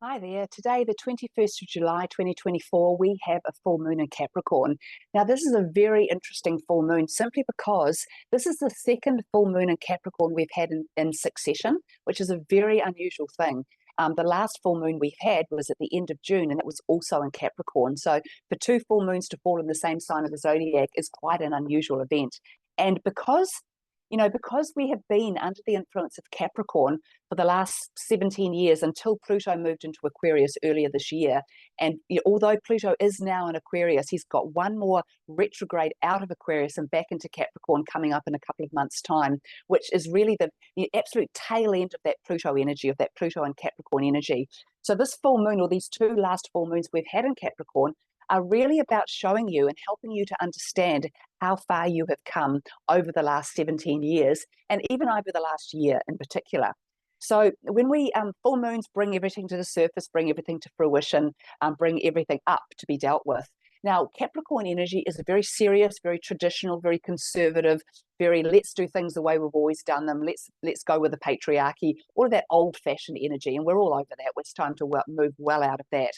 Hi there. Today, the 21st of July, 2024, we have a full moon in Capricorn. Now, this is a very interesting full moon simply because this is the second full moon in Capricorn we've had in succession, which is a very unusual thing. The last full moon we've had was at the end of June, and it was also in Capricorn. So, for two full moons to fall in the same sign of the zodiac is quite an unusual event. And because we have been under the influence of Capricorn for the last 17 years until Pluto moved into Aquarius earlier this year. And although Pluto is now in Aquarius, he's got one more retrograde out of Aquarius and back into Capricorn coming up in a couple of months' time, which is really the absolute tail end of that Pluto energy, of that Pluto and Capricorn energy. So this full moon, or these two last full moons we've had in Capricorn, are really about showing you and helping you to understand how far you have come over the last 17 years and even over the last year in particular. So when we full moons bring everything to the surface, bring everything to fruition, bring everything up to be dealt with. Now, Capricorn energy is a very serious, very traditional, very conservative, very let's do things the way we've always done them. Let's go with the patriarchy, all of that old-fashioned energy, and we're all over that. It's time to move well out of that.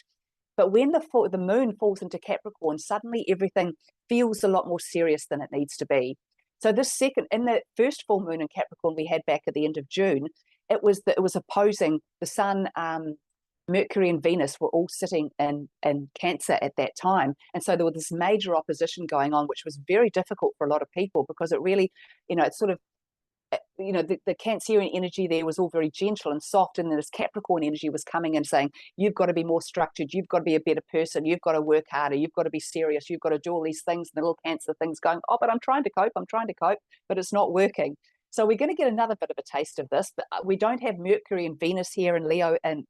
But when the moon falls into Capricorn, suddenly everything feels a lot more serious than it needs to be. So in the first full moon in Capricorn we had back at the end of June, it was opposing the Sun, Mercury and Venus were all sitting in Cancer at that time. And so there was this major opposition going on, which was very difficult for a lot of people because it really, it's sort of, the Cancerian energy there was all very gentle and soft, and then this Capricorn energy was coming in saying, you've got to be more structured, you've got to be a better person, you've got to work harder, you've got to be serious, you've got to do all these things. And the little Cancer thing's going, oh, but I'm trying to cope, but it's not working. So we're going to get another bit of a taste of this, but we don't have Mercury and Venus here in Leo and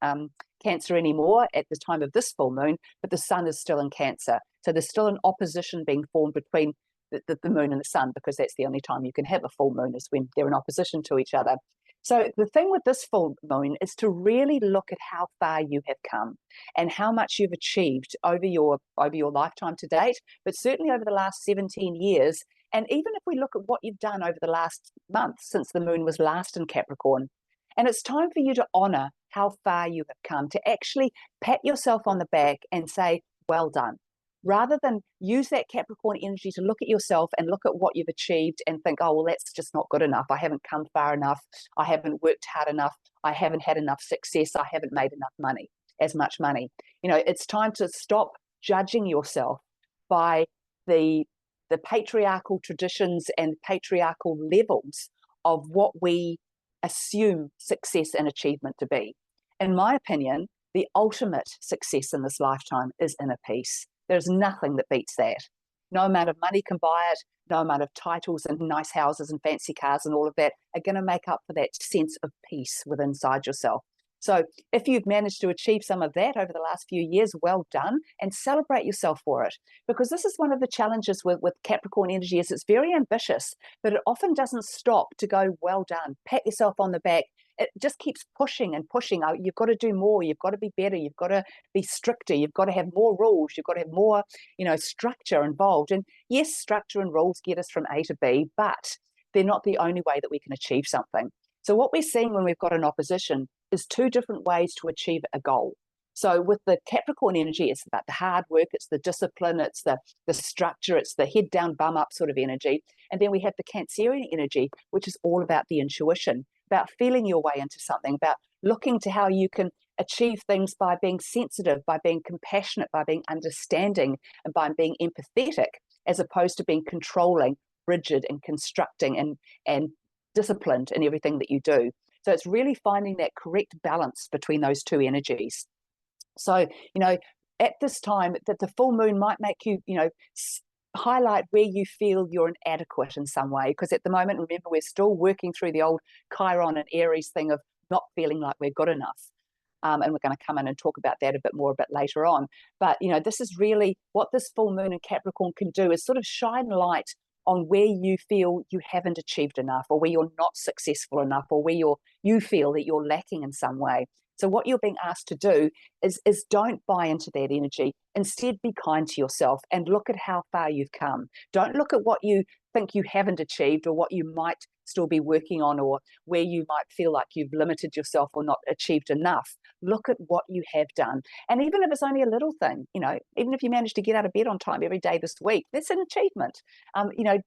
Cancer anymore at the time of this full moon, but the Sun is still in Cancer. So there's still an opposition being formed between the moon and the sun, because that's the only time you can have a full moon is when they're in opposition to each other. So the thing with this full moon is to really look at how far you have come and how much you've achieved over your lifetime to date, but certainly over the last 17 years. And even if we look at what you've done over the last month since the moon was last in Capricorn. And it's time for you to honor how far you have come, to actually pat yourself on the back and say, well done, rather than use that Capricorn energy to look at yourself and look at what you've achieved and think, oh, well, that's just not good enough. I haven't come far enough. I haven't worked hard enough. I haven't had enough success. I haven't made enough money, as much money. It's time to stop judging yourself by the patriarchal traditions and patriarchal levels of what we assume success and achievement to be. In my opinion, the ultimate success in this lifetime is inner peace. There's nothing that beats that. No amount of money can buy it. No amount of titles and nice houses and fancy cars and all of that are going to make up for that sense of peace within inside yourself. So if you've managed to achieve some of that over the last few years, well done, and celebrate yourself for it. Because this is one of the challenges with Capricorn energy, is it's very ambitious, but it often doesn't stop to go, well done, pat yourself on the back. It just keeps pushing and pushing. Oh, you've got to do more. You've got to be better. You've got to be stricter. You've got to have more rules. You've got to have more, structure involved. And yes, structure and rules get us from A to B, but they're not the only way that we can achieve something. So what we're seeing when we've got an opposition is two different ways to achieve a goal. So with the Capricorn energy, it's about the hard work, it's the discipline, it's the structure, it's the head down, bum up sort of energy. And then we have the Cancerian energy, which is all about the intuition, about feeling your way into something, about looking to how you can achieve things by being sensitive, by being compassionate, by being understanding, and by being empathetic, as opposed to being controlling, rigid, and constructing and disciplined in everything that you do. So it's really finding that correct balance between those two energies. So, at this time, that the full moon might make you, highlight where you feel you're inadequate in some way. Because at the moment, remember, we're still working through the old Chiron and Aries thing of not feeling like we're good enough. And we're going to come in and talk about that a bit later on. But, this is really what this full moon in Capricorn can do, is sort of shine light on where you feel you haven't achieved enough, or where you're not successful enough, or where you feel that you're lacking in some way. So what you're being asked to do is don't buy into that energy. Instead, be kind to yourself and look at how far you've come. Don't look at what you think you haven't achieved, or what you might still be working on, or where you might feel like you've limited yourself or not achieved enough. look at what you have done. And even if it's only a little thing, you know, even if you manage to get out of bed on time every day this week, that's an achievement. You know,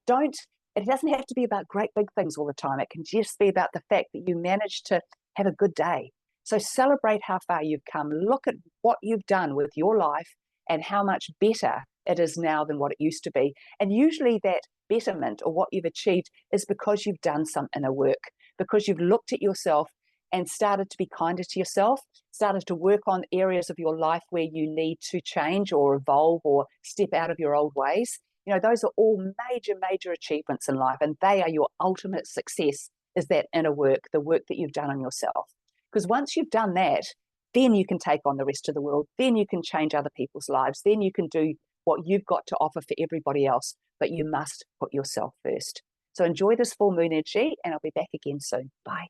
it doesn't have to be about great big things all the time. It can just be about the fact that you managed to have a good day. So celebrate how far you've come. Look at what you've done with your life and how much better it is now than what it used to be. And usually that betterment or what you've achieved is because you've done some inner work, because you've looked at yourself and started to be kinder to yourself, started to work on areas of your life where you need to change or evolve or step out of your old ways. You know, those are all major, major achievements in life, and they are your ultimate success, is that inner work, the work that you've done on yourself. Because once you've done that, then you can take on the rest of the world, then you can change other people's lives, then you can do what you've got to offer for everybody else, but you must put yourself first. So enjoy this full moon energy, and I'll be back again soon. Bye.